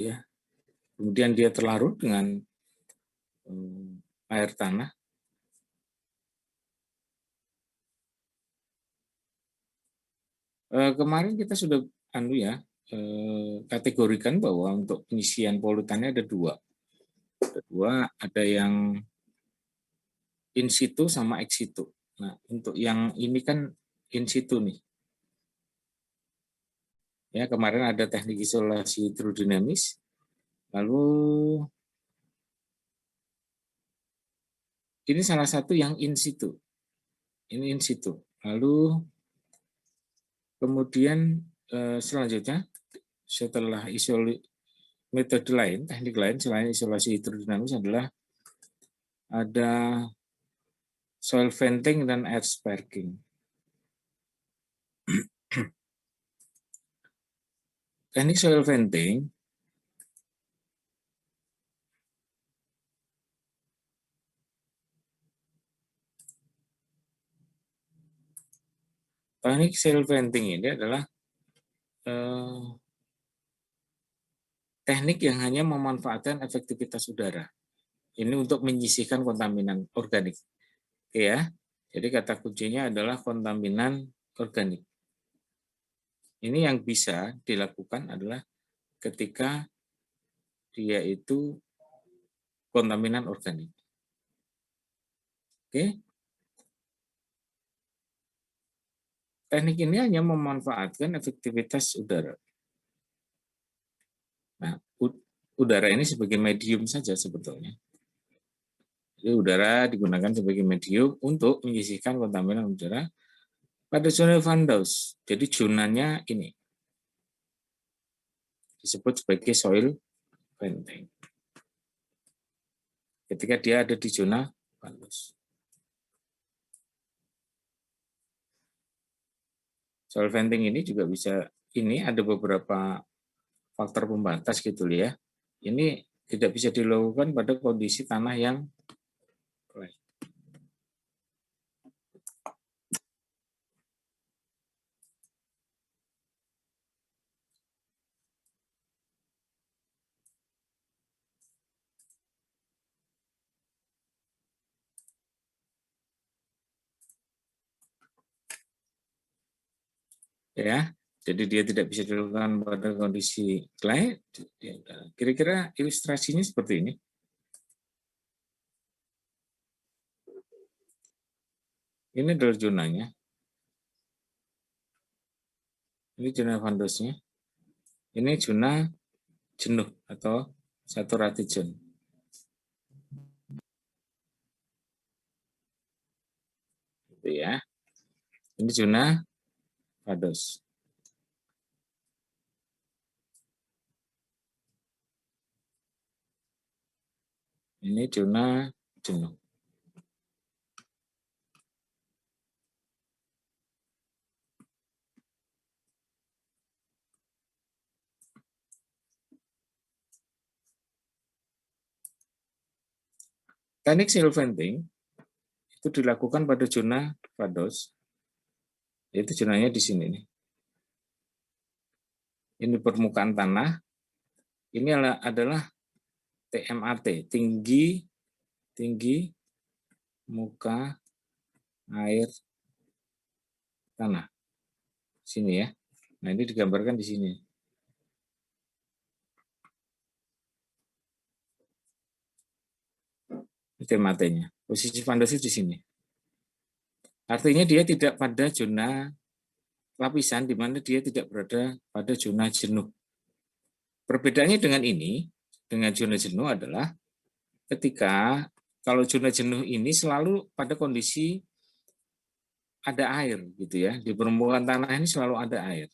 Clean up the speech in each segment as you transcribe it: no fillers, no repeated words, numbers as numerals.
ya. Kemudian dia terlarut dengan air tanah. Kemarin kita sudah kategorikan bahwa untuk pengisian polutannya ada dua. Ada yang in situ sama ex situ. Nah, untuk yang ini kan in situ nih. Ya, kemarin ada teknik isolasi hidrodinamis. Lalu ini salah satu yang in situ. Ini in situ. Lalu kemudian selanjutnya setelah metode lain, teknik lain selain isolasi hidrodinamis adalah ada soil venting dan air sparking. Teknik soil venting ini adalah teknik yang hanya memanfaatkan efektivitas udara. Ini untuk menyisihkan kontaminan organik. Oke ya. Jadi kata kuncinya adalah kontaminan organik. Ini yang bisa dilakukan adalah ketika dia itu kontaminan organik. Oke. Teknik ini hanya memanfaatkan efektivitas udara. Nah, udara ini sebagai medium saja sebetulnya. Jadi udara digunakan sebagai medium untuk menyisihkan kontaminan udara pada zona Van Doos. Jadi zonanya ini disebut sebagai soil venting. Ketika dia ada di zona Van Doos. Soil venting ini juga bisa, ini ada beberapa faktor pembatas gitu ya. Ini tidak bisa dilakukan pada kondisi tanah yang clay. Ya, jadi dia tidak bisa dilakukan pada kondisi clay. Kira-kira ilustrasinya seperti ini. Ini adalah zonanya. Ini zona Van Doos-nya. Ini zona jenuh atau saturated zone. Itu ya. Ini zona Van Doos. Ini zona jenuh. Teknik soil venting itu dilakukan pada zona Van Doos. Itu zonanya di sini nih. Ini permukaan tanah. Ini adalah TMAT, tinggi muka air tanah. Sini ya. Nah, ini digambarkan di sini. Ini TMAT-nya. Posisi Van Doos di sini. Artinya dia tidak pada zona lapisan di mana dia tidak berada pada zona jenuh. Perbedaannya dengan ini, dengan zona jenuh adalah ketika kalau zona jenuh ini selalu pada kondisi ada air gitu ya. Di permukaan tanah ini selalu ada air.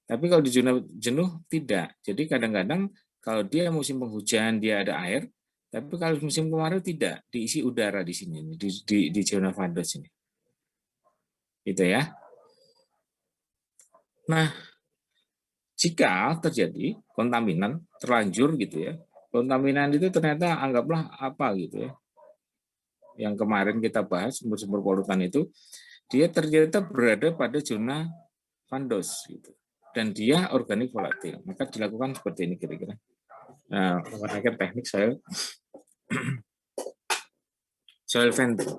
Tapi kalau di zona jenuh tidak. Jadi kadang-kadang kalau dia musim penghujan dia ada air, tapi kalau musim kemarau tidak, diisi udara di sini di zona Van Doos ini. Gitu ya. Nah, jika terjadi kontaminan terlanjur gitu ya, kontaminan itu ternyata anggaplah apa gitu ya, yang kemarin kita bahas sumber-sumber polutan itu, dia ternyata berada pada zona Van Doos gitu, dan dia organik volatil, maka dilakukan seperti ini kira-kira. menggunakan teknik soil venting.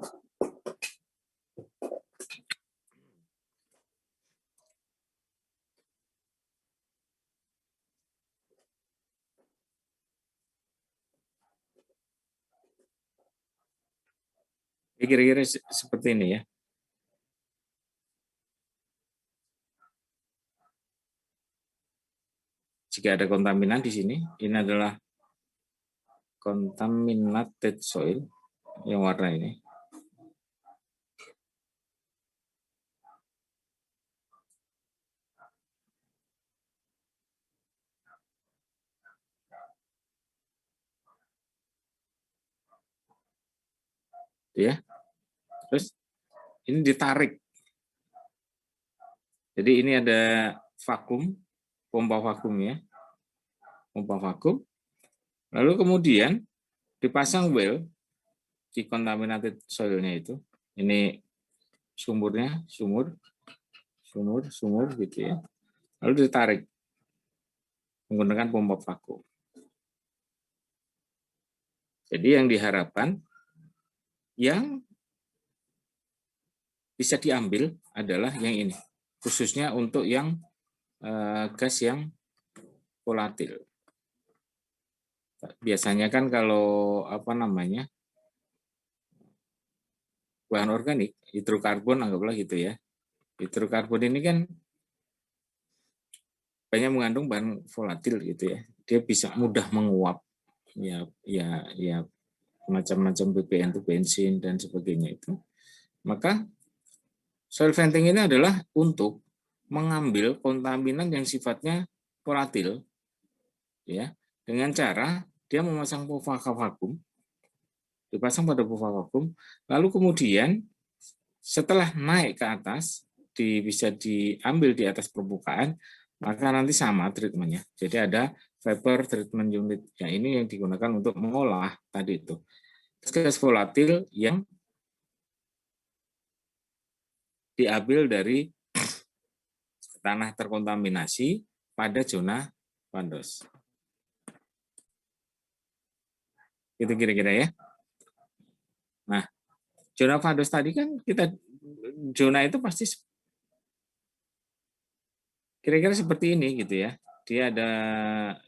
Kira-kira seperti ini ya. Jika ada kontaminan di sini, ini adalah contaminated soil yang warna ini. Ya. Terus ini ditarik. Jadi ini ada vakum, pompa vakum ya. Pompa vakum. Lalu kemudian dipasang well di contaminated soil-nya itu. Ini sumurnya, sumur gitu ya. Lalu ditarik menggunakan pompa vakum. Jadi yang diharapkan yang bisa diambil adalah yang ini, khususnya untuk yang gas yang volatil. Biasanya kan kalau bahan organik, hidrokarbon anggaplah gitu ya. Hidrokarbon ini kan banyak mengandung bahan volatil gitu ya. Dia bisa mudah menguap. Ya macam-macam BBN itu bensin dan sebagainya itu. Maka soil venting ini adalah untuk mengambil kontaminan yang sifatnya volatil ya, dengan cara dia memasang pompa vakum, dipasang pada pompa vakum, lalu kemudian setelah naik ke atas bisa diambil di atas permukaan, maka nanti sama treatmentnya. Jadi ada vapor treatment unit. Ya, ini yang digunakan untuk mengolah tadi itu gas volatil yang diambil dari tanah terkontaminasi pada zona fandos. Itu kira-kira ya. Nah, zona fandos tadi kan zona itu pasti kira-kira seperti ini gitu ya. Dia ada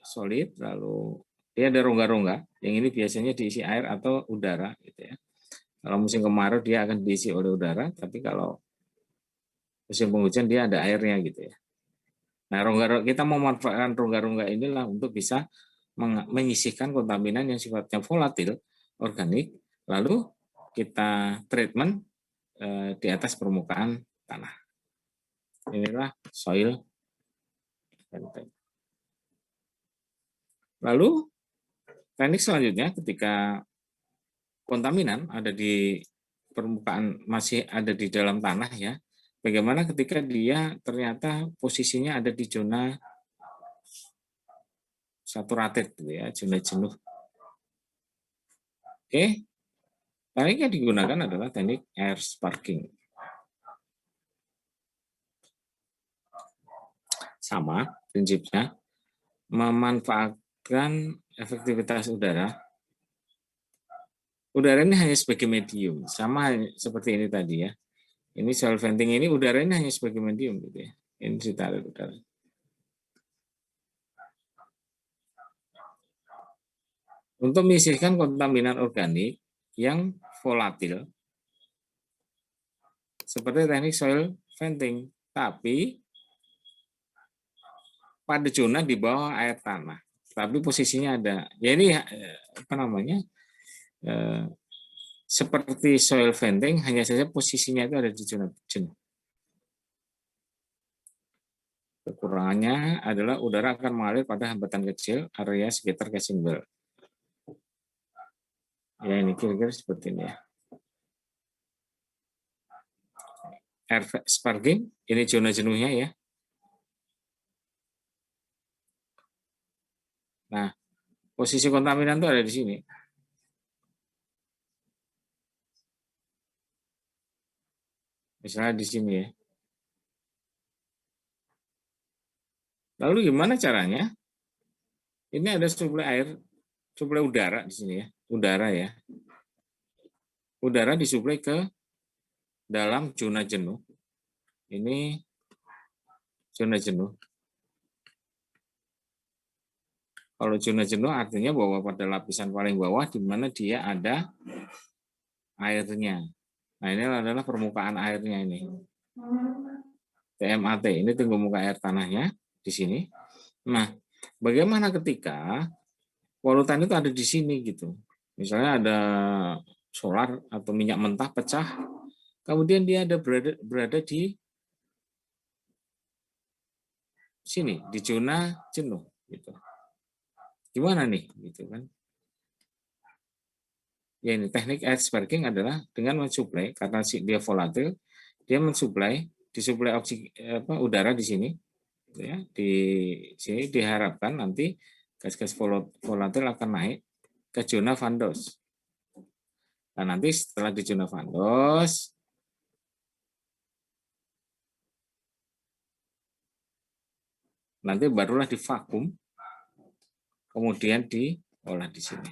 solid, lalu dia ada rongga-rongga. Yang ini biasanya diisi air atau udara gitu ya. Kalau musim kemarau dia akan diisi oleh udara, tapi kalau musim penghujan dia ada airnya gitu ya. Nah, kita memanfaatkan rongga-rongga inilah untuk bisa menyisihkan kontaminan yang sifatnya volatil, organik, lalu kita treatment di atas permukaan tanah. Inilah soil venting. Lalu teknik selanjutnya ketika kontaminan ada di permukaan, masih ada di dalam tanah ya, bagaimana ketika dia ternyata posisinya ada di zona saturated gitu ya, zona jenuh. Oke, teknik yang digunakan adalah teknik air sparking. Sama prinsipnya, memanfaatkan efektivitas udara. Udara ini hanya sebagai medium, sama seperti ini tadi ya. Ini soil venting ini udara ini hanya sebagai medium gitu ya. Ini ditarik udara. Untuk menyisihkan kontaminan organik yang volatil, seperti teknik soil venting, tapi pada zona di bawah air tanah. Tapi posisinya ada, ya ini seperti soil venting, hanya saja posisinya itu ada di zona jenuh. Kekurangannya adalah udara akan mengalir pada hambatan kecil area sekitar casing well. Ya ini kira-kira seperti ini ya. Air sparking, ini zona jenuhnya ya. Nah, posisi kontaminan itu ada di sini. Misalnya di sini ya. Lalu gimana caranya? Ini ada suplai air, suplai udara di sini ya, udara ya. Udara disuplai ke dalam zona jenuh. Ini zona jenuh. Kalau zona jenuh artinya bahwa pada lapisan paling bawah di mana dia ada airnya. Nah, ini adalah permukaan airnya ini. TMAT, ini tinggi muka air tanahnya di sini. Nah, bagaimana ketika polutan itu ada di sini gitu. Misalnya ada solar atau minyak mentah pecah, kemudian dia ada berada di sini, di zona jenuh gitu. Gimana nih gitu kan? Ya ini teknik air sparking adalah dengan mensuplai, karena dia volatil, dia mensuplai, disuplai udara di sini, gitu ya, di sini diharapkan nanti gas-gas volatil akan naik ke zona Van Doos. Nah, nanti setelah di zona Van Doos, nanti barulah divakum, kemudian diolah di sini,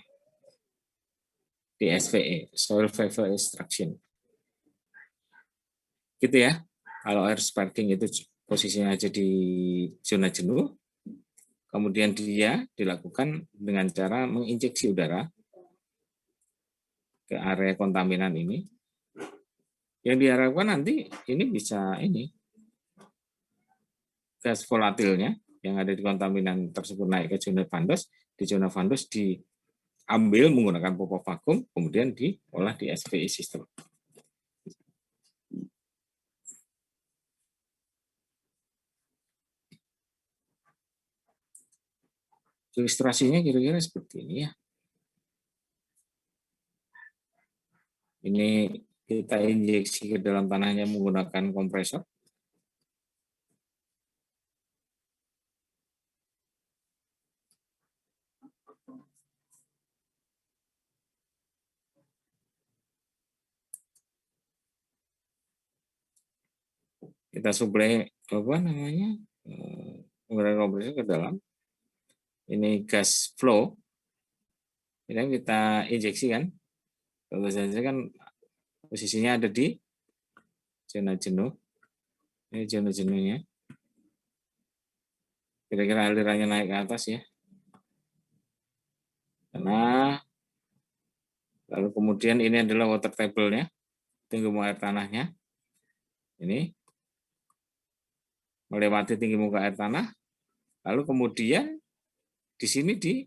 di SVE, Soil Vapor Extraction. Gitu ya, kalau air sparking itu posisinya aja di zona jenuh, kemudian dia dilakukan dengan cara menginjeksi udara ke area kontaminan ini. Yang diharapkan nanti ini bisa gas volatilnya yang ada di kontaminan tersebut naik ke zona Van Doos, di zona Van Doos diambil menggunakan pompa vakum, kemudian diolah di SVE system. Ilustrasinya kira-kira seperti ini ya. Ini kita injeksi ke dalam tanahnya menggunakan kompresor. Kita suplai menggunakan kompresor ke dalam. Ini gas flow. Ini kita injeksi kan. Kalau saja kan posisinya ada di zona jenuh. Ini zona jenuhnya. Kira-kira alirannya naik ke atas ya. Nah, lalu kemudian ini adalah water table-nya, tinggi muka air tanahnya. Ini melewati tinggi muka air tanah, lalu kemudian di sini di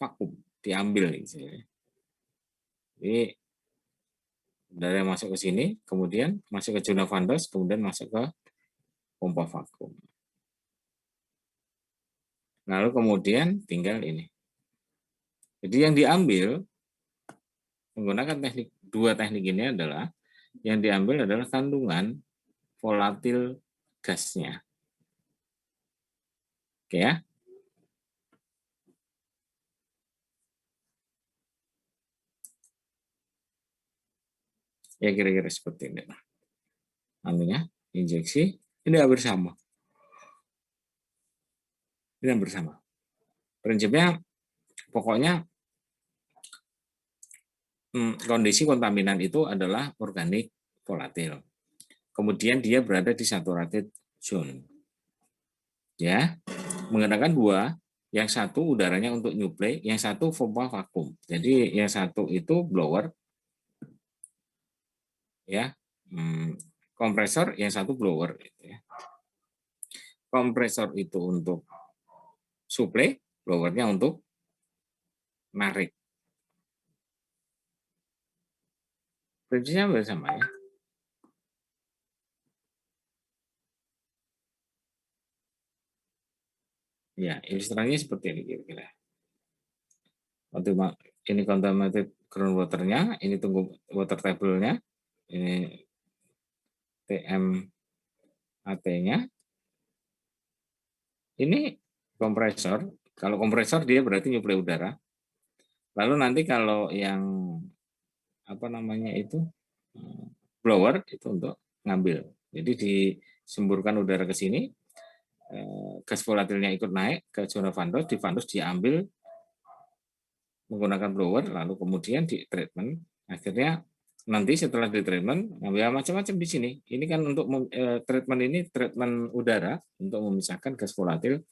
vakum, diambil. Jadi udara yang masuk ke sini, kemudian masuk ke zona Van Doos, kemudian masuk ke pompa vakum. Lalu kemudian tinggal ini. Jadi yang diambil menggunakan dua teknik ini adalah yang diambil adalah kandungan volatil gasnya. Oke ya. Ya kira-kira seperti ini. Namanya injeksi, ini hampir sama. Ini hampir sama. Prinsipnya pokoknya kondisi kontaminan itu adalah organik volatil. Kemudian dia berada di saturated zone. Ya, menggunakan dua, yang satu udaranya untuk nyuplai, yang satu pompa vakum. Jadi yang satu itu blower, ya, kompresor, yang satu blower. Gitu ya. Kompresor itu untuk suplai, blowernya untuk narik. Prinsipnya bersama ya. Ya, ilustrasinya seperti ini kira-kira. Ini contaminated groundwater-nya, ini tunggu water table-nya, ini TMAT-nya. Ini kompresor. Kalau kompresor dia berarti nyuplai udara. Lalu nanti kalau yang blower itu untuk ngambil. Jadi disemburkan udara ke sini, gas volatilnya ikut naik ke zona Vandos, di Vandos diambil menggunakan blower, lalu kemudian di treatment, akhirnya nanti setelah di treatment, ya macam-macam di sini. Ini kan untuk treatment ini treatment udara untuk memisahkan gas volatil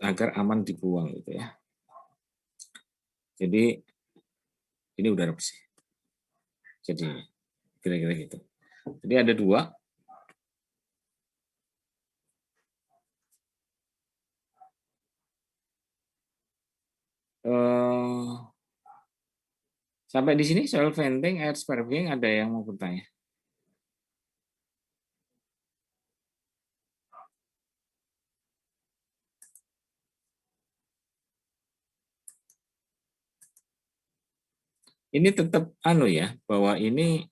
agar aman dibuang gitu ya. Jadi ini udara bersih. Jadi kira-kira gitu. Jadi ada dua. Sampai di sini soil venting, air scrubbing, ada yang mau bertanya? Ini tetap ya, bahwa ini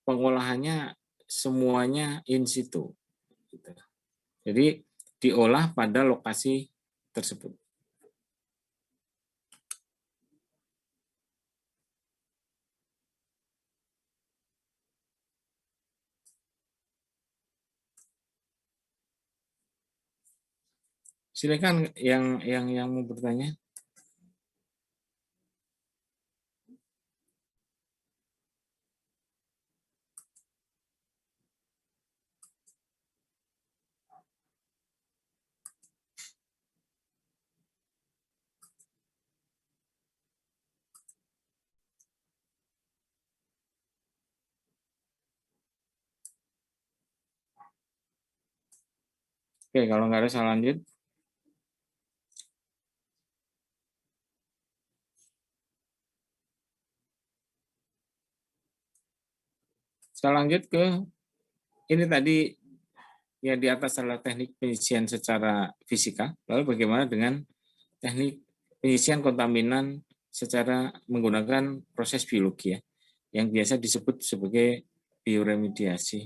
pengolahannya semuanya in situ. Jadi diolah pada lokasi tersebut. Silakan yang mau bertanya. Oke, kalau nggak ada saya lanjut. Saya lanjut ke ini tadi ya, di atas adalah teknik penyisian secara fisika. Lalu bagaimana dengan teknik penyisian kontaminan secara menggunakan proses biologi ya, yang biasa disebut sebagai bioremediasi.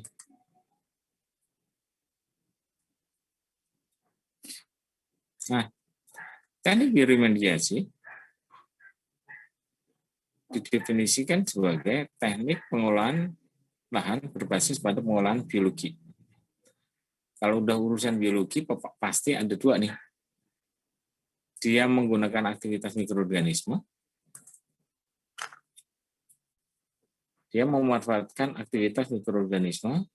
Nah, teknik bioremediasi didefinisikan sebagai teknik pengolahan lahan berbasis pada pengolahan biologi. Kalau udah urusan biologi, pasti ada dua nih. Dia menggunakan aktivitas mikroorganisme, dia memanfaatkan aktivitas mikroorganisme,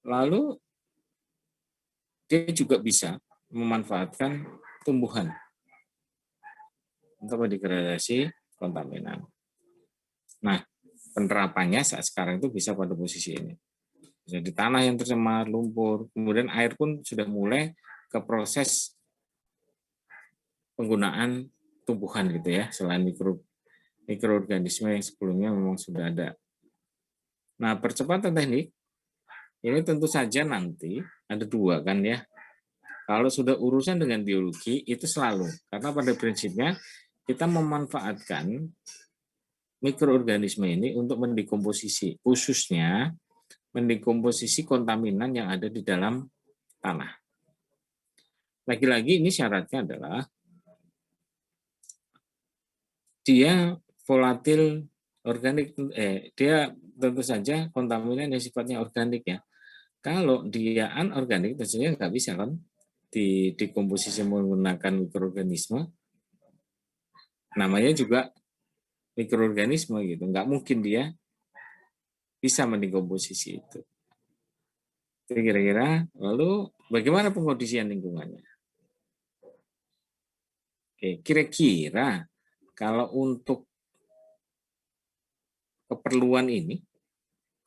lalu dia juga bisa memanfaatkan tumbuhan untuk degradasi kontaminan. Nah, penerapannya saat sekarang itu bisa pada posisi ini. Jadi tanah yang tercemar, lumpur, kemudian air pun sudah mulai ke proses penggunaan tumbuhan gitu ya, selain mikroorganisme yang sebelumnya memang sudah ada. Nah, percepatan teknik ini tentu saja nanti ada dua kan ya. Kalau sudah urusan dengan biologi itu selalu, karena pada prinsipnya kita memanfaatkan mikroorganisme ini untuk mendekomposisi, khususnya mendekomposisi kontaminan yang ada di dalam tanah. Lagi-lagi ini syaratnya adalah dia volatil organik, dia tentu saja kontaminan yang sifatnya organik ya. Kalau dia anorganik tentunya nggak bisa kan dikomposisi menggunakan mikroorganisme. Namanya juga mikroorganisme gitu, nggak mungkin dia bisa mendekomposisi itu. Kira-kira, lalu bagaimana pengkondisian lingkungannya? Oke, kira-kira kalau untuk keperluan ini,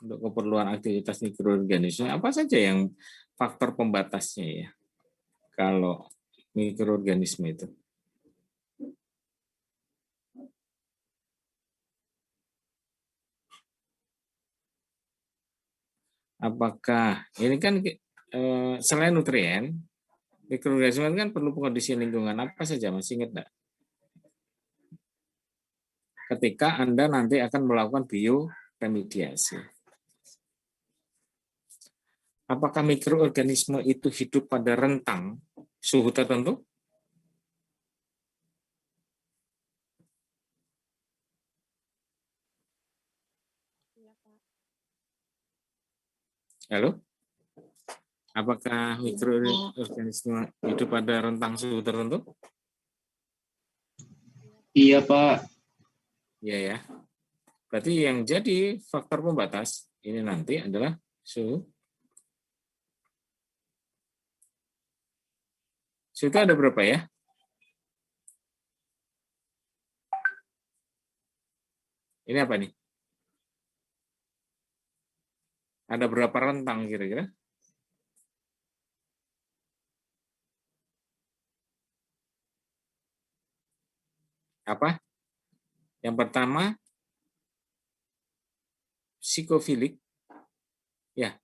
untuk keperluan aktivitas mikroorganisme, apa saja yang faktor pembatasnya ya? Kalau mikroorganisme itu. Apakah ini kan selain nutrien, mikroorganisme kan perlu pengkondisian lingkungan apa saja, masih ingat enggak? Ketika Anda nanti akan melakukan bioremediasi. Apakah mikroorganisme itu hidup pada rentang suhu tertentu? Halo? Apakah mikroorganisme hidup pada rentang suhu tertentu? Iya, Pak. Iya ya. Berarti yang jadi faktor pembatas ini nanti adalah suhu. Suhu itu ada berapa ya? Ini apa nih? Ada berapa rentang kira-kira? Apa? Yang pertama, psikofilik. Ya.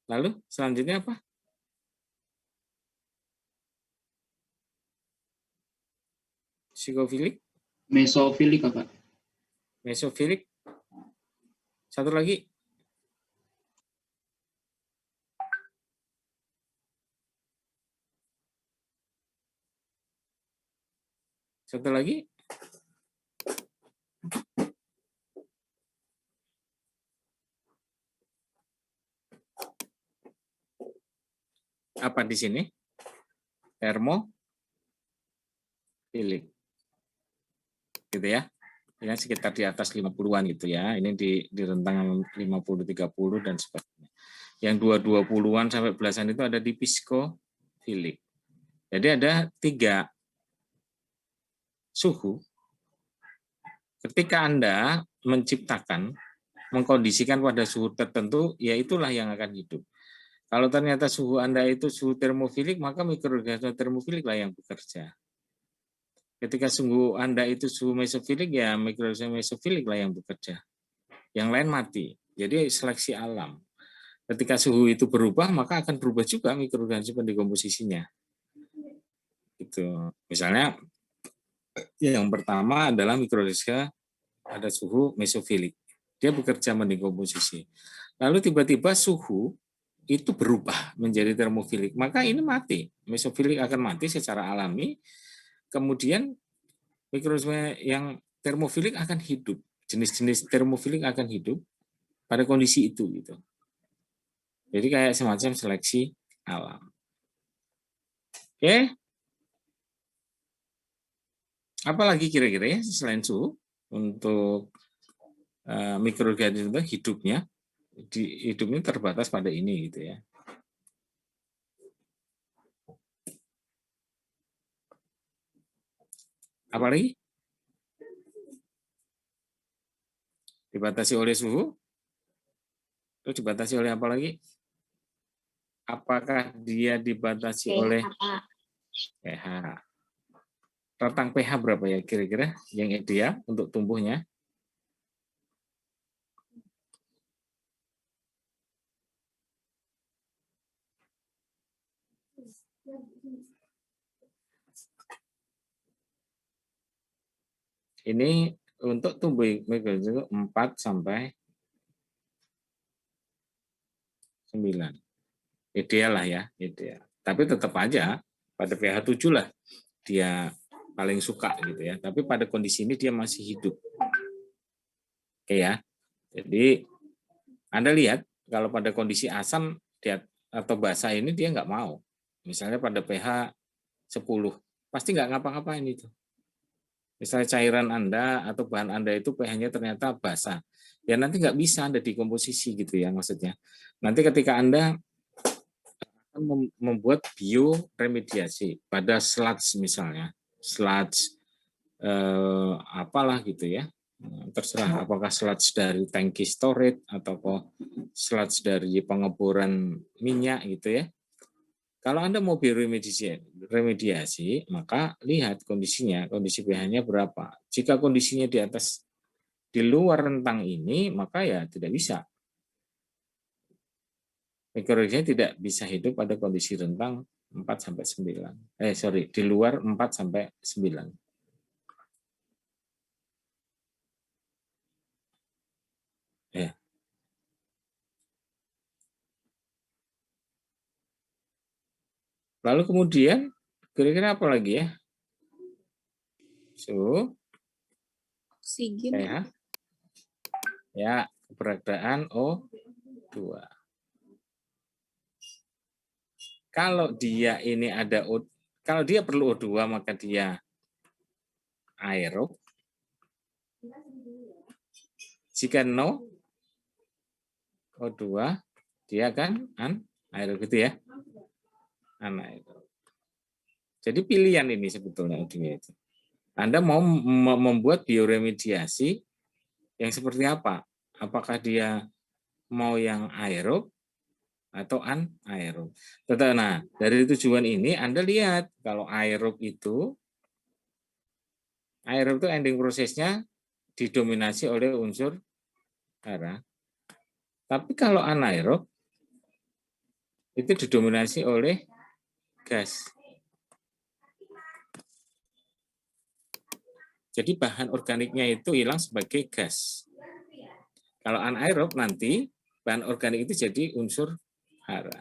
Lalu selanjutnya apa? Psikofilik. Mesofilik, Pak. Mesofilik. Satu lagi. Satu lagi. Apa di sini? Termofilik. Gitu ya. Ya sekitar di atas 50-an gitu ya. Ini di rentang 50, 30 dan sebagainya. Yang 20-an sampai belasan itu ada di psikofilik. Jadi ada 3 suhu. Ketika Anda menciptakan, mengkondisikan pada suhu tertentu, ya itulah yang akan hidup. Kalau ternyata suhu Anda itu suhu termofilik, maka mikroorganisme termofilik lah yang bekerja. Ketika suhu Anda itu suhu mesofilik, ya mikroorganisme mesofilik lah yang bekerja. Yang lain mati. Jadi seleksi alam. Ketika suhu itu berubah, maka akan berubah juga mikroorganisme dekomposisinya. Gitu. Misalnya, yang pertama adalah mikroorganisme ada suhu mesofilik. Dia bekerja mendekomposisi. Lalu tiba-tiba suhu itu berubah menjadi termofilik. Maka ini mati. Mesofilik akan mati secara alami. Kemudian mikroorganisme yang termofilik akan hidup. Jenis-jenis termofilik akan hidup pada kondisi itu gitu. Jadi kayak semacam seleksi alam. Oke. Apalagi kira-kira ya selain suhu untuk mikroorganisme hidupnya terbatas pada ini gitu ya. Apalagi? Dibatasi oleh suhu? Terus dibatasi oleh apa lagi? Apakah dia dibatasi oleh pH? Rentang pH berapa ya kira-kira yang ideal untuk tumbuhnya? Ini untuk tumbuh mikroorganisme 4 sampai 9. Ideal lah ya, ideal. Tapi tetap aja pada pH 7 lah dia paling suka gitu ya. Tapi pada kondisi ini dia masih hidup. Oke ya. Jadi Anda lihat kalau pada kondisi asam dia atau basah ini dia nggak mau. Misalnya pada pH 10, pasti nggak ngapa-ngapain itu. Misalnya cairan Anda atau bahan Anda itu pH-nya ternyata basah, ya nanti nggak bisa Anda dekomposisi gitu ya maksudnya. Nanti ketika Anda akan membuat bioremediasi pada sludge misalnya, sludge apalah gitu ya, terserah apakah sludge dari tangki storage atau sludge dari pengeboran minyak gitu ya. Kalau Anda mau remediasi, maka lihat kondisinya, kondisi pH-nya berapa. Jika kondisinya di luar rentang ini, maka ya tidak bisa. Mikroorganisme tidak bisa hidup pada kondisi rentang 4 sampai 9. Di luar 4 sampai 9. Ya. Lalu kemudian kira-kira apa lagi ya? Suhu, pH, ya keberadaan O2. Kalau dia ini kalau dia perlu O2 maka dia aerob. Jika no O2 dia akan anaerob gitu ya. Anaerob. Jadi pilihan ini sebetulnya O2 itu. Anda mau membuat bioremediasi yang seperti apa? Apakah dia mau yang aerob atau anaerob? Nah, dari tujuan ini Anda lihat kalau aerob itu ending prosesnya didominasi oleh unsur hara. Tapi kalau anaerob itu didominasi oleh gas. Jadi bahan organiknya itu hilang sebagai gas. Kalau anaerob nanti bahan organik itu jadi unsur hara,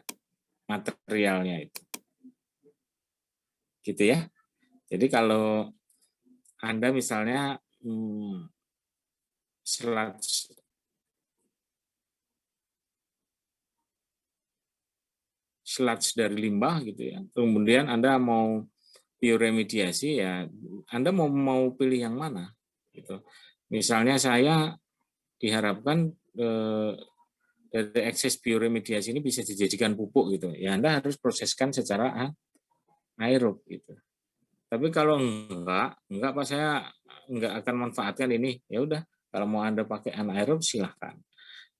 materialnya itu. Gitu ya. Jadi kalau Anda misalnya sludge dari limbah gitu ya. Kemudian Anda mau bioremediasi ya, Anda mau pilih yang mana gitu. Misalnya saya diharapkan dari ekses bioremediasi ini bisa dijadikan pupuk gitu. Ya Anda harus proseskan secara aerob gitu. Tapi kalau enggak Pak, saya enggak akan manfaatkan ini. Ya udah, kalau mau Anda pakai anaerob silahkan.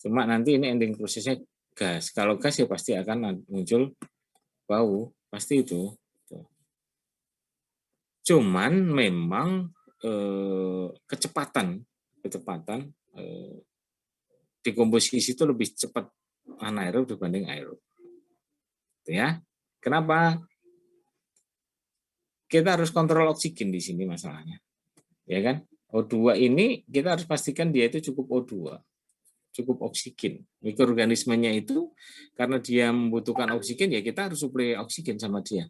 Cuma nanti ini ending prosesnya gas. Kalau gas ya pasti akan muncul bau, pasti itu. Cuman memang kecepatan dekomposisi itu lebih cepat anaerob dibanding aerob. Ya. Kenapa? Kita harus kontrol oksigen di sini masalahnya. Ya kan? O2 ini kita harus pastikan dia itu cukup O2. Cukup oksigen. Mikroorganismenya itu karena dia membutuhkan oksigen ya kita harus suplai oksigen sama dia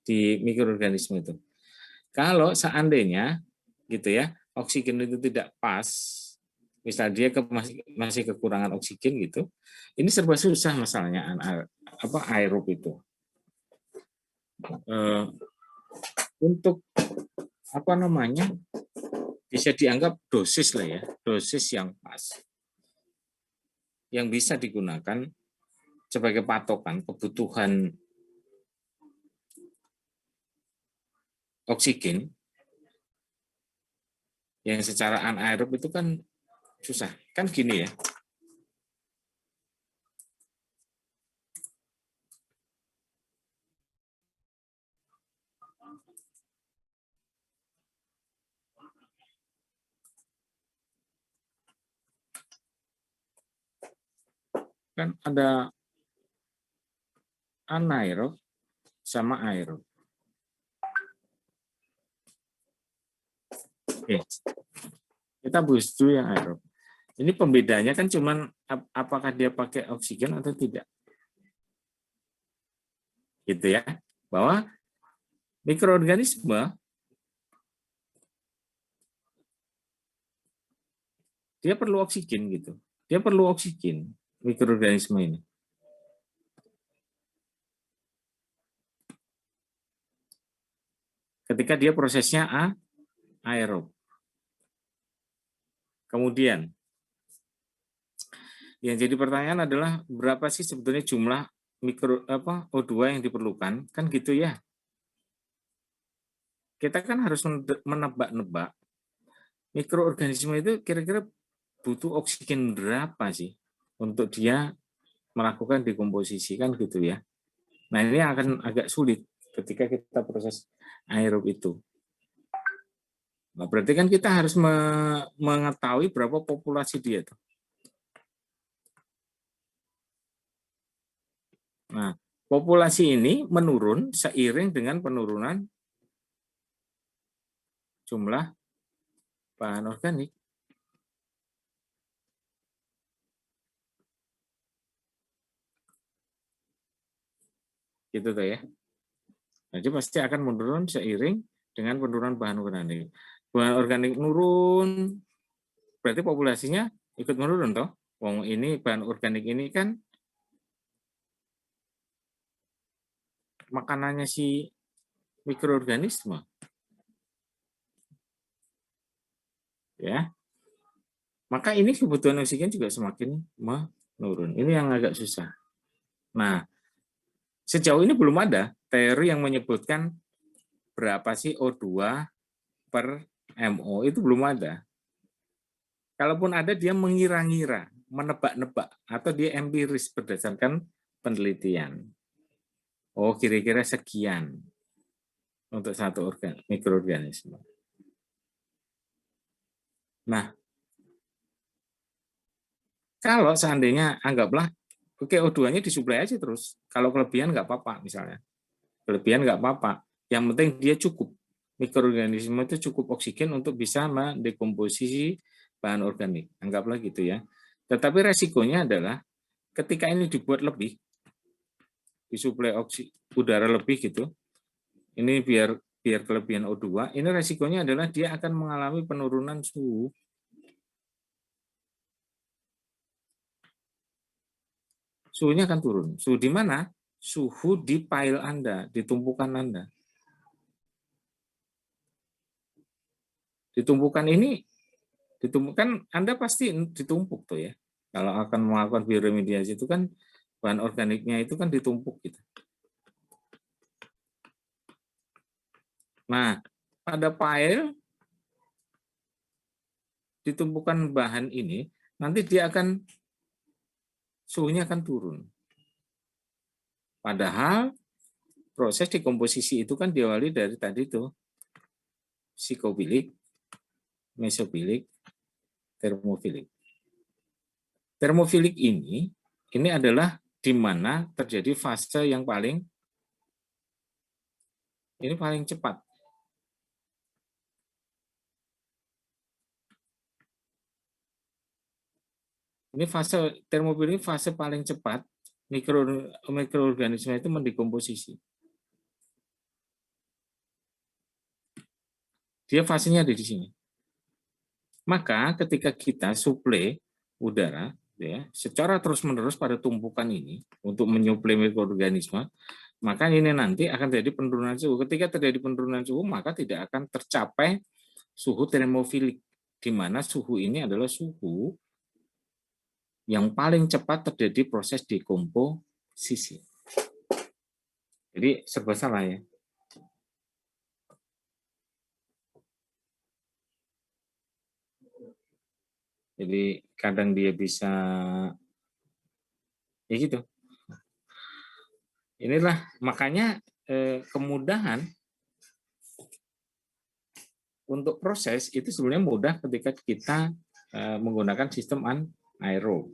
di mikroorganisme itu. Kalau seandainya gitu ya, oksigen itu tidak pas, misal dia masih kekurangan oksigen gitu, ini serba susah masalahnya aerob itu. Untuk apa namanya? Bisa dianggap dosis lah ya, dosis yang pas. Yang bisa digunakan sebagai patokan kebutuhan oksigen yang secara anaerob itu kan susah. Kan gini ya. Kan ada anaerob sama aerob. Oke. Kita bahas dulu yang aerob. Ini pembedanya kan cuman apakah dia pakai oksigen atau tidak. Gitu ya. Bahwa mikroorganisme dia perlu oksigen gitu. Dia perlu oksigen mikroorganisme ini. Ketika dia prosesnya aerob. Kemudian yang jadi pertanyaan adalah berapa sih sebetulnya jumlah O2 yang diperlukan, kan gitu ya. Kita kan harus menebak-nebak mikroorganisme itu kira-kira butuh oksigen berapa sih untuk dia melakukan dekomposisi kan gitu ya. Nah, ini akan agak sulit ketika kita proses aerob itu. Nah, berarti kan kita harus mengetahui berapa populasi dia tuh. Nah, populasi ini menurun seiring dengan penurunan jumlah bahan organik. Gitu tuh ya. Jadi pasti akan menurun seiring dengan penurunan bahan organik. Bahan organik menurun, berarti populasinya ikut menurun toh. Wong ini bahan organik ini kan makanannya si mikroorganisme. Ya. Maka ini kebutuhan oksigen juga semakin menurun. Ini yang agak susah. Nah, sejauh ini belum ada teori yang menyebutkan berapa sih O2 per MO, itu belum ada. Kalaupun ada, dia mengira-ngira, menebak-nebak, atau dia empiris berdasarkan penelitian. Oh, kira-kira sekian untuk satu mikroorganisme. Nah, kalau seandainya anggaplah, oke, O2-nya disuplai aja terus. Kalau kelebihan nggak apa-apa misalnya. Kelebihan nggak apa-apa. Yang penting dia cukup. Mikroorganisme itu cukup oksigen untuk bisa mendekomposisi bahan organik. Anggaplah gitu ya. Tetapi resikonya adalah ketika ini dibuat lebih, disuplai udara lebih gitu, ini biar kelebihan O2, ini resikonya adalah dia akan mengalami penurunan suhu. Suhunya akan turun. Suhu di mana? Suhu di pile Anda, di tumpukan Anda. Di tumpukan ini, ditumpukan Anda pasti ditumpuk tuh ya. Kalau akan melakukan bioremediasi itu kan bahan organiknya itu kan ditumpuk gitu. Nah, pada pile ditumpukan bahan ini, nanti dia akan suhunya akan turun. Padahal proses dekomposisi itu kan diawali dari tadi tuh psikofilik, mesofilik, termofilik. Termofilik ini adalah di mana terjadi fase yang paling cepat. Ini fase termofilik, fase paling cepat mikroorganisme itu mendekomposisi. Dia fasenya ada di sini. Maka ketika kita suplai udara ya, secara terus-menerus pada tumpukan ini untuk menyuplai mikroorganisme, maka ini nanti akan terjadi penurunan suhu. Ketika terjadi penurunan suhu, maka tidak akan tercapai suhu termofilik, di mana suhu ini adalah suhu yang paling cepat terjadi proses dekomposisi. Jadi serba salah ya. Jadi kadang dia bisa ya gitu. Inilah makanya kemudahan untuk proses itu sebenarnya mudah ketika kita menggunakan sistem anaerob.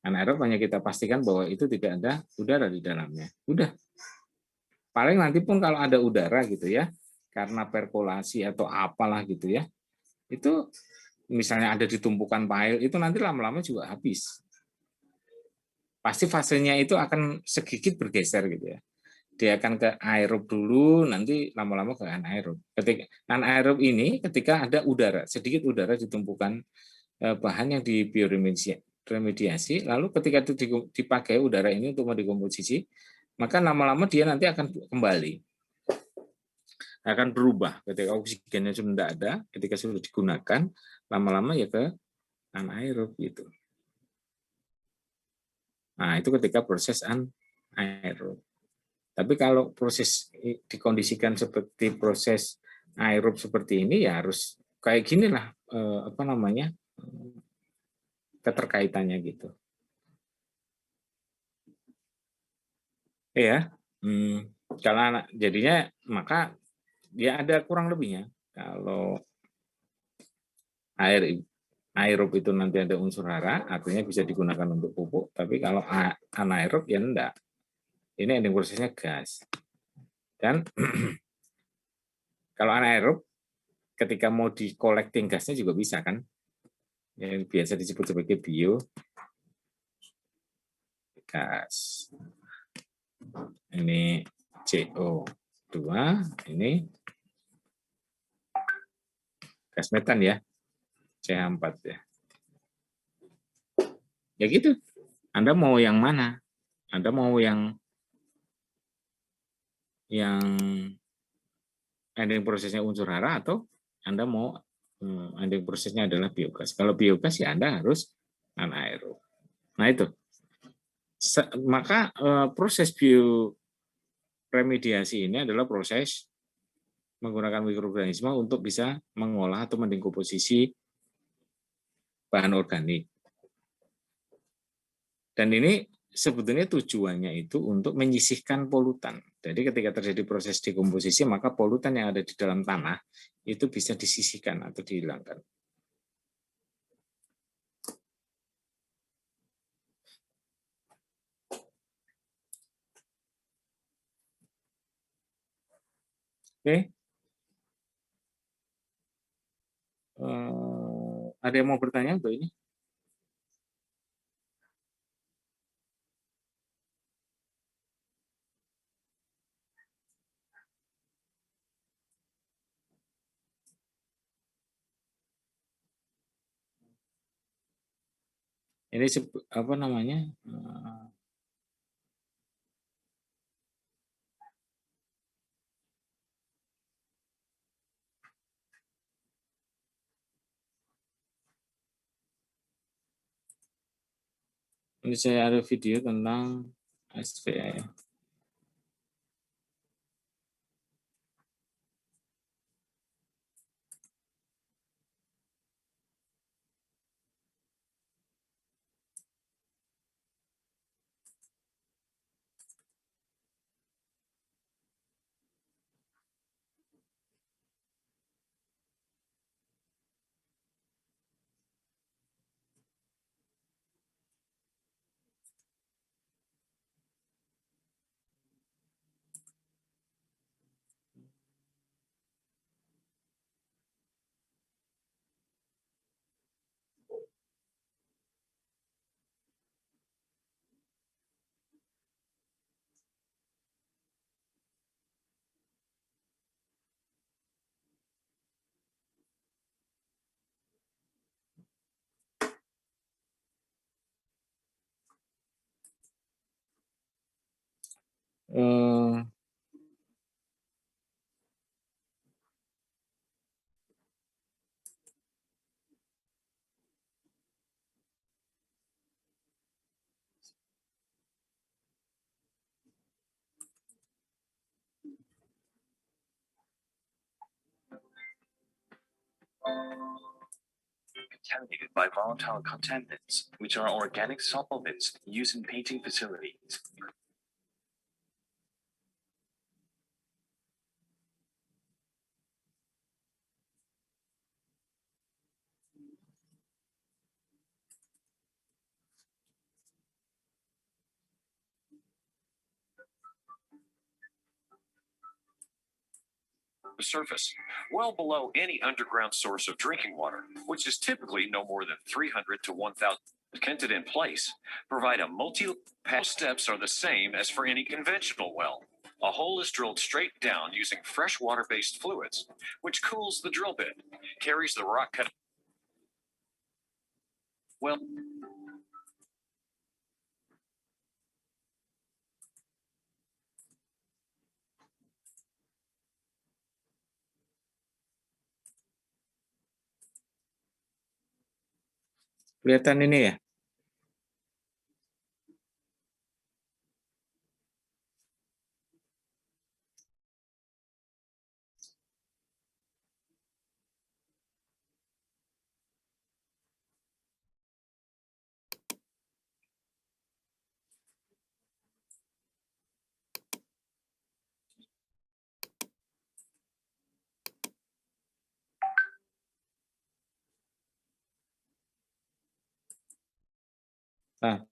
Anaerob hanya kita pastikan bahwa itu tidak ada udara di dalamnya. Udah. Paling nanti pun kalau ada udara gitu ya, karena perkolasi atau apalah gitu ya, itu misalnya ada di tumpukan pile, itu nanti lama-lama juga habis. Pasti fasenya itu akan sedikit bergeser gitu ya. Dia akan ke aerob dulu, nanti lama-lama ke anaerob. Ketika anaerob ini ketika ada udara, sedikit udara di tumpukan bahan yang di bioremediasi, lalu ketika itu dipakai udara ini untuk mendekomposisi, maka lama-lama dia nanti akan kembali. Akan berubah ketika oksigennya sudah tidak ada, ketika sudah digunakan, lama-lama ya ke anaerob gitu. Nah, itu ketika proses anaerob. Tapi kalau proses dikondisikan seperti proses aerob seperti ini, ya harus kayak gini lah, keterkaitannya gitu. Ya, kalau jadinya maka dia ada kurang lebihnya. Kalau aerob itu nanti ada unsur hara, artinya bisa digunakan untuk pupuk. Tapi kalau anaerob ya enggak. Ini ending prosesnya gas. Dan kalau anaerob, ketika mau di collecting gasnya juga bisa kan. Yang biasa disebut sebagai biogas. Ini CO2, ini gas metan ya, CH4 ya. Ya gitu. Anda mau yang mana? Anda mau yang yang ending prosesnya unsur hara, atau Anda mau ending prosesnya adalah biogas. Kalau biogas ya Anda harus anaerob. Nah itu. Maka proses bioremediasi ini adalah proses menggunakan mikroorganisme untuk bisa mengolah atau mendengkomposisi bahan organik. Dan ini sebetulnya tujuannya itu untuk menyisihkan polutan. Jadi ketika terjadi proses dekomposisi, maka polutan yang ada di dalam tanah itu bisa disisihkan atau dihilangkan. Oke. Ada yang mau bertanya untuk ini? Ini apa namanya? Ini saya ada video tentang SPA. Contaminated by volatile contaminants, which are organic solvents used in painting facilities. The surface, well below any underground source of drinking water, which is typically no more than 300 to 1,000. Kented in place, provide a multi-pass. Steps are the same as for any conventional well. A hole is drilled straight down using fresh water-based fluids, which cools the drill bit, carries the rock cut. Well, Kelihatan ini ya? Nah,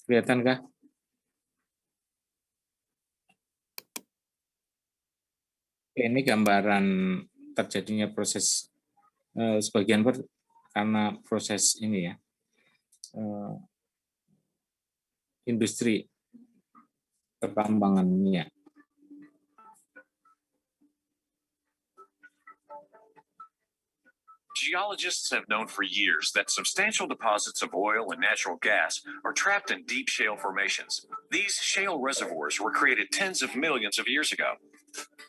kelihatan kah? Ini gambaran terjadinya proses sebagian karena proses ini ya, industri pertambangan minyak. Geologists have known for years that substantial deposits of oil and natural gas are trapped in deep shale formations. These shale reservoirs were created tens of millions of years ago.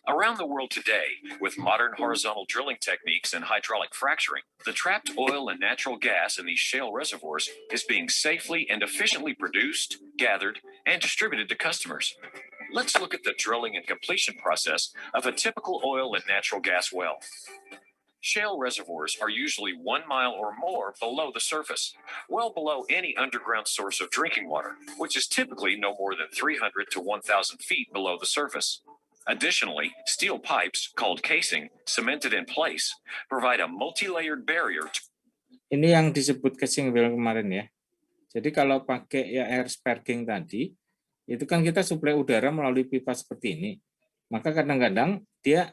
Around the world today, with modern horizontal drilling techniques and hydraulic fracturing, the trapped oil and natural gas in these shale reservoirs is being safely and efficiently produced, gathered, and distributed to customers. Let's look at the drilling and completion process of a typical oil and natural gas well. Shale reservoirs are usually 1 mile or more below the surface, well below any underground source of drinking water, which is typically no more than 300 to 1,000 feet below the surface. Additionally, steel pipes, called casing, cemented in place, provide a multi-layered barrier. Ini yang disebut casing well kemarin ya. Jadi kalau pakai ya air sparking tadi, itu kan kita suplai udara melalui pipa seperti ini. Maka kadang-kadang dia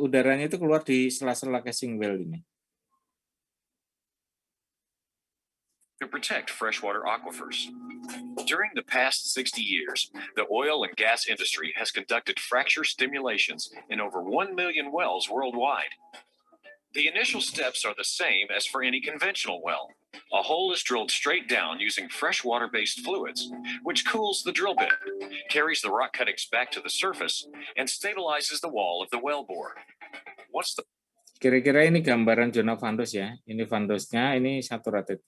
udaranya itu keluar di sela-sela casing well ini. To protect freshwater aquifers. During the past 60 years, the oil and gas industry has conducted fracture stimulations in over 1 million wells worldwide. The initial steps are the same as for any conventional well. A hole is drilled straight down using freshwater-based fluids, which cools the drill bit, carries the rock cuttings back to the surface, and stabilizes the wall of the wellbore. Kira-kira ini gambaran zona fandos ya. Ini fandosnya, ini saturated.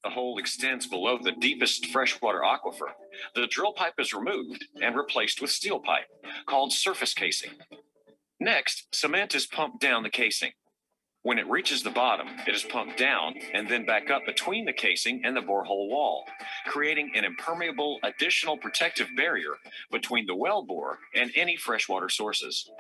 The hole extends below the deepest freshwater aquifer. The drill pipe is removed and replaced with steel pipe, called surface casing. Next, cement is pumped down the casing. When it reaches the bottom, it is pumped down and then back up between the casing and the borehole wall, creating an impermeable additional protective barrier between the wellbore and any freshwater sources.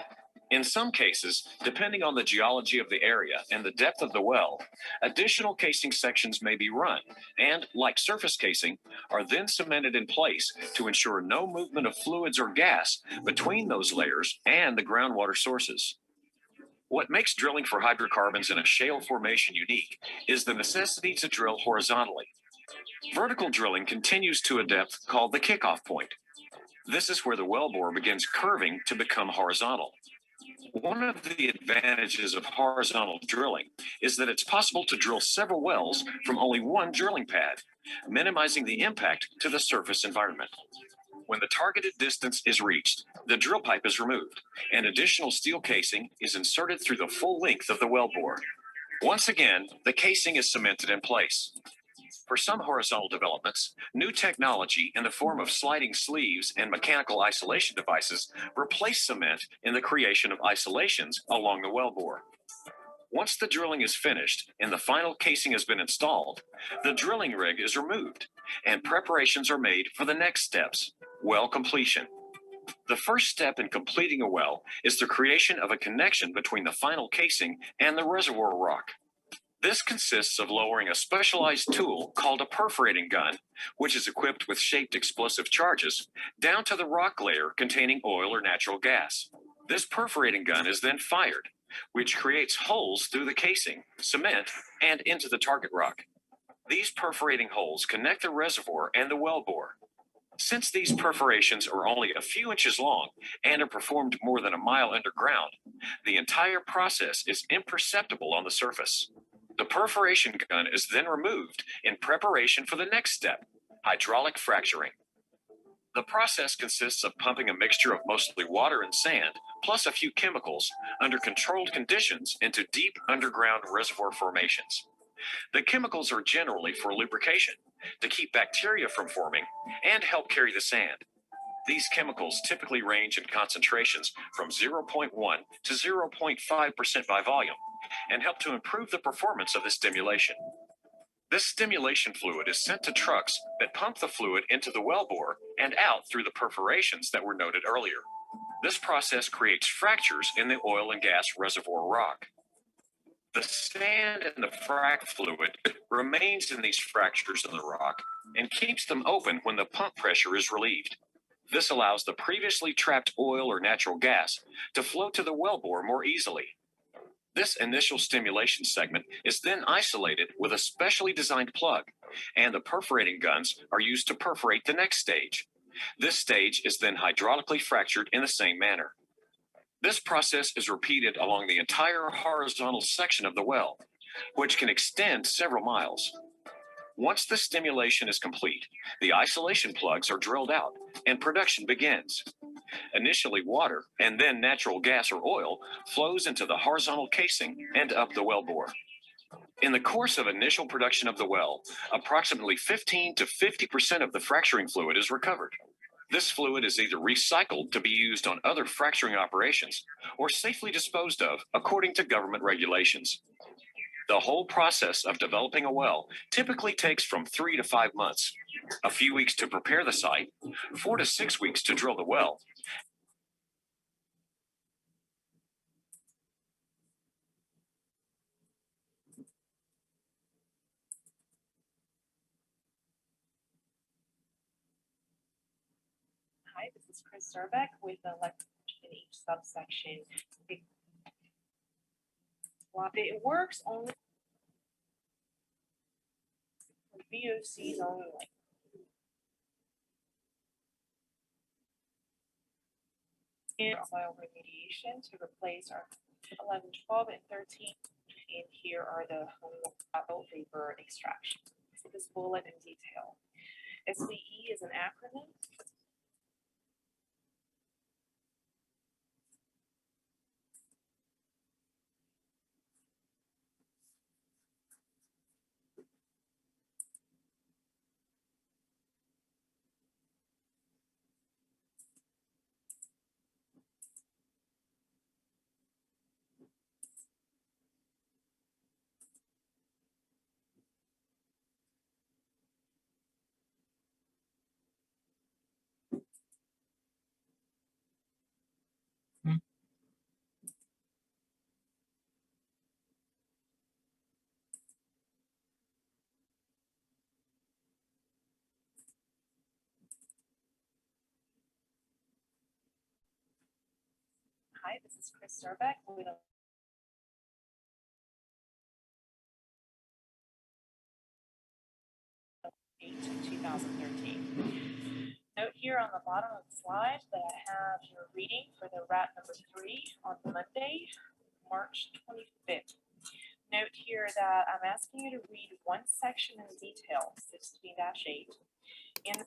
In some cases, depending on the geology of the area and the depth of the well, additional casing sections may be run and, like surface casing, are then cemented in place to ensure no movement of fluids or gas between those layers and the groundwater sources. What makes drilling for hydrocarbons in a shale formation unique is the necessity to drill horizontally. Vertical drilling continues to a depth called the kickoff point. This is where the wellbore begins curving to become horizontal. One of the advantages of horizontal drilling is that it's possible to drill several wells from only one drilling pad, minimizing the impact to the surface environment. When the targeted distance is reached, the drill pipe is removed, and additional steel casing is inserted through the full length of the wellbore. Once again, the casing is cemented in place. For some horizontal developments, new technology in the form of sliding sleeves and mechanical isolation devices replace cement in the creation of isolations along the wellbore. Once the drilling is finished and the final casing has been installed, the drilling rig is removed and preparations are made for the next steps, well completion. The first step in completing a well is the creation of a connection between the final casing and the reservoir rock. This consists of lowering a specialized tool called a perforating gun, which is equipped with shaped explosive charges, down to the rock layer containing oil or natural gas. This perforating gun is then fired, which creates holes through the casing, cement, and into the target rock. These perforating holes connect the reservoir and the wellbore. Since these perforations are only a few inches long and are performed more than a mile underground, the entire process is imperceptible on the surface. The perforation gun is then removed in preparation for the next step, hydraulic fracturing. The process consists of pumping a mixture of mostly water and sand, plus a few chemicals, under controlled conditions into deep underground reservoir formations. The chemicals are generally for lubrication, to keep bacteria from forming, and help carry the sand. These chemicals typically range in concentrations from 0.1 to 0.5% by volume, and help to improve the performance of the stimulation. This stimulation fluid is sent to trucks that pump the fluid into the wellbore and out through the perforations that were noted earlier. This process creates fractures in the oil and gas reservoir rock. The sand and the frac fluid remains in these fractures in the rock and keeps them open when the pump pressure is relieved. This allows the previously trapped oil or natural gas to flow to the wellbore more easily. This initial stimulation segment is then isolated with a specially designed plug, and the perforating guns are used to perforate the next stage. This stage is then hydraulically fractured in the same manner. This process is repeated along the entire horizontal section of the well, which can extend several miles. Once the stimulation is complete, the isolation plugs are drilled out and production begins. Initially, water and then natural gas or oil flows into the horizontal casing and up the wellbore. In the course of initial production of the well, approximately 15 to 50% of the fracturing fluid is recovered. This fluid is either recycled to be used on other fracturing operations or safely disposed of according to government regulations. The whole process of developing a well typically takes from 3 to 5 months, a few weeks to prepare the site, 4 to 6 weeks to drill the well. Hi, this is Chris Zerbeck with the electrical in each subsection. It works only for VOCs only. And soil remediation to replace our 11, 12, and 13. And here are the home vapor extraction. So this bullet in detail. SVE is an acronym. Hi, this is Chris Zerbeck with a in 2013. Note here on the bottom of the slide that I have your reading for the RAT number 3 on Monday, March 25th. Note here that I'm asking you to read one section in detail, 16-8. In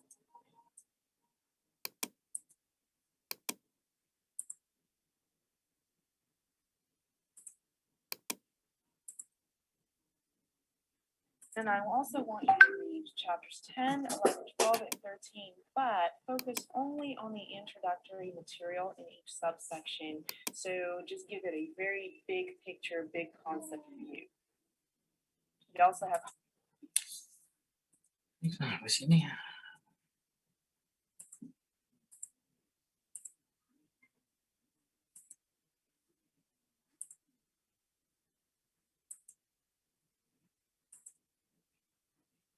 And I also want you to read chapters 10, 11, 12, and 13, but focus only on the introductory material in each subsection. So just give it a very big picture, big concept view. You also have. Kenapa sih ini?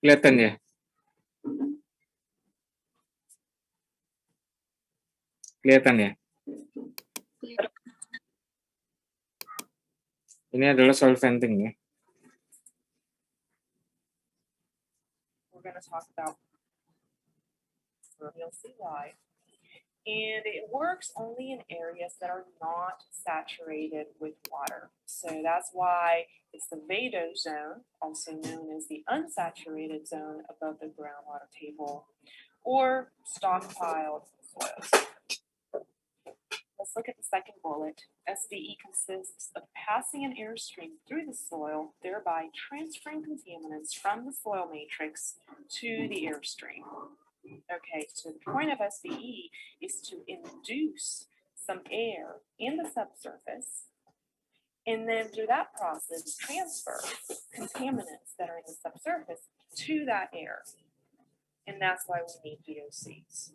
Kelihatan ya? Kelihatan ya? Ini adalah soil venting ya. We're going to talk about, you'll see why. And it works only in areas that are not saturated with water. So that's why it's the vadose zone, also known as the unsaturated zone above the groundwater table, or stockpiled soils. Let's look at the second bullet. SVE consists of passing an airstream through the soil, thereby transferring contaminants from the soil matrix to the airstream. Okay, so the point of SVE is to induce some air in the subsurface, and then through that process, transfer contaminants that are in the subsurface to that air. And that's why we need VOCs.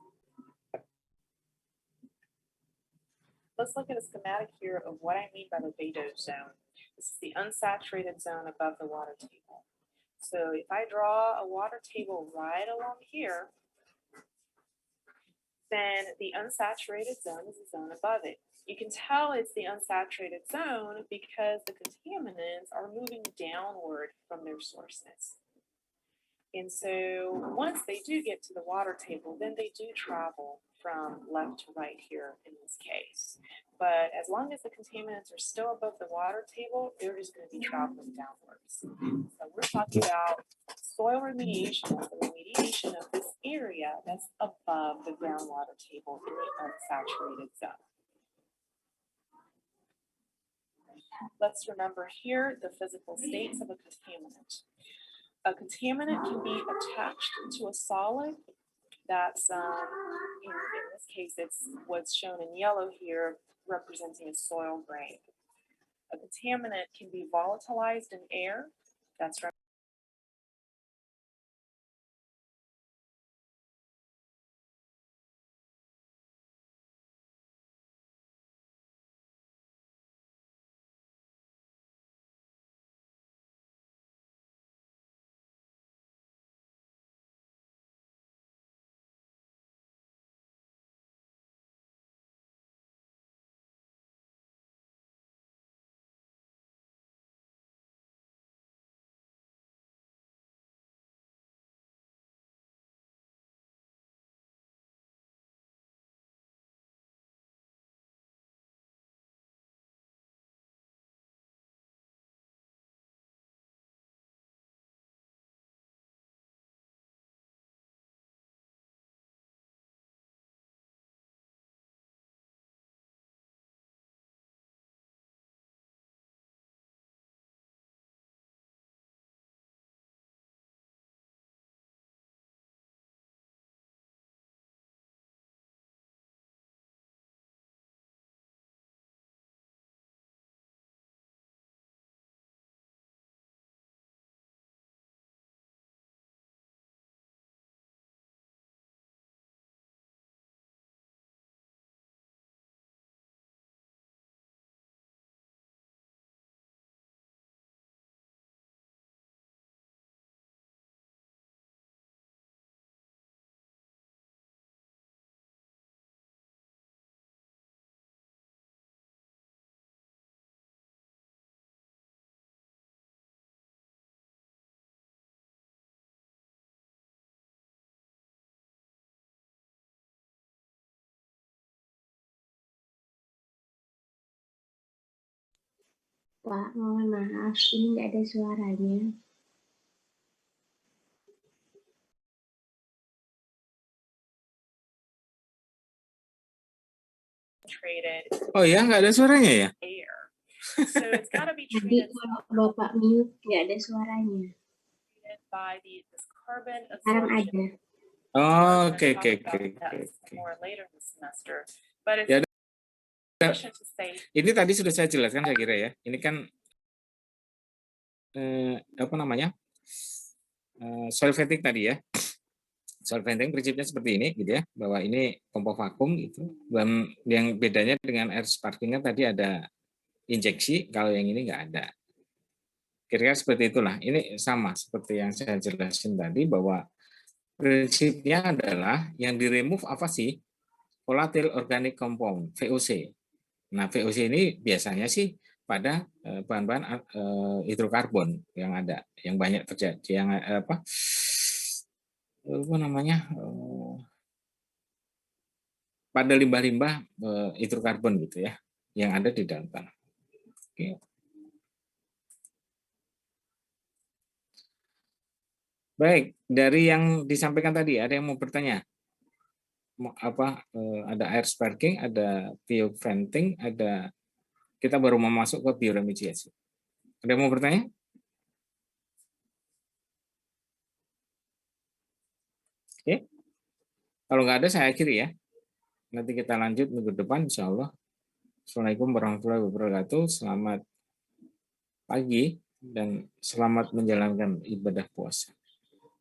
Let's look at a schematic here of what I mean by the vadose zone. This is the unsaturated zone above the water table. So if I draw a water table right along here, then the unsaturated zone is the zone above it. You can tell it's the unsaturated zone because the contaminants are moving downward from their sources. And so once they do get to the water table, then they do travel from left to right here in this case. But as long as the contaminants are still above the water table, they're just going to be traveling downwards. So we're talking about soil remediation, the remediation of this area that's above the groundwater table in the unsaturated zone. Let's remember here the physical states of a contaminant. A contaminant can be attached to a solid that's, in this case, it's what's shown in yellow here, representing a soil grain. A contaminant can be volatilized in air, that's Pak, mohon maaf, ini nggak ada suaranya. traded Oh ya, nggak ada suaranya ya? air. So it's got to be Tadi treated kalau Bapak mute, nggak ada suaranya. by this carbon Sekarang absorption. ada. Oh, We're oke, gonna oke, talk oke, about that oke. more later in the semester. But it's Ya, important to say Ini tadi sudah saya jelaskan saya kira ya. Ini kan apa namanya? Soil venting tadi ya. Soil venting prinsipnya seperti ini gitu ya, bahwa ini pompa vakum gitu. Dan yang bedanya dengan air sparkingnya tadi ada injeksi, kalau yang ini nggak ada. Kira-kira seperti itulah. Ini sama seperti yang saya jelasin tadi bahwa prinsipnya adalah yang di-remove apa sih? Volatile Organic Compound, VOC. Nah, VOC ini biasanya sih pada bahan-bahan hidrokarbon yang ada, yang banyak terjadi, yang apa namanya, pada limbah-limbah hidrokarbon gitu ya, yang ada di dalam tanah. Oke. Baik, dari yang disampaikan tadi, ada yang mau bertanya? Ada air sparking, ada bioventing, ada kita baru mau masuk ke bioremediasi. Ada yang mau bertanya? Oke. Kalau nggak ada, saya akhiri ya. Nanti kita lanjut minggu depan, insya Allah. Assalamualaikum warahmatullahi wabarakatuh. Selamat pagi dan selamat menjalankan ibadah puasa.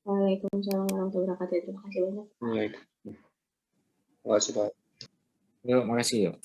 Waalaikumsalam warahmatullahi wabarakatuh. Terima kasih banyak. Baik. Terima kasih, Pak. Yuk, makasih yuk.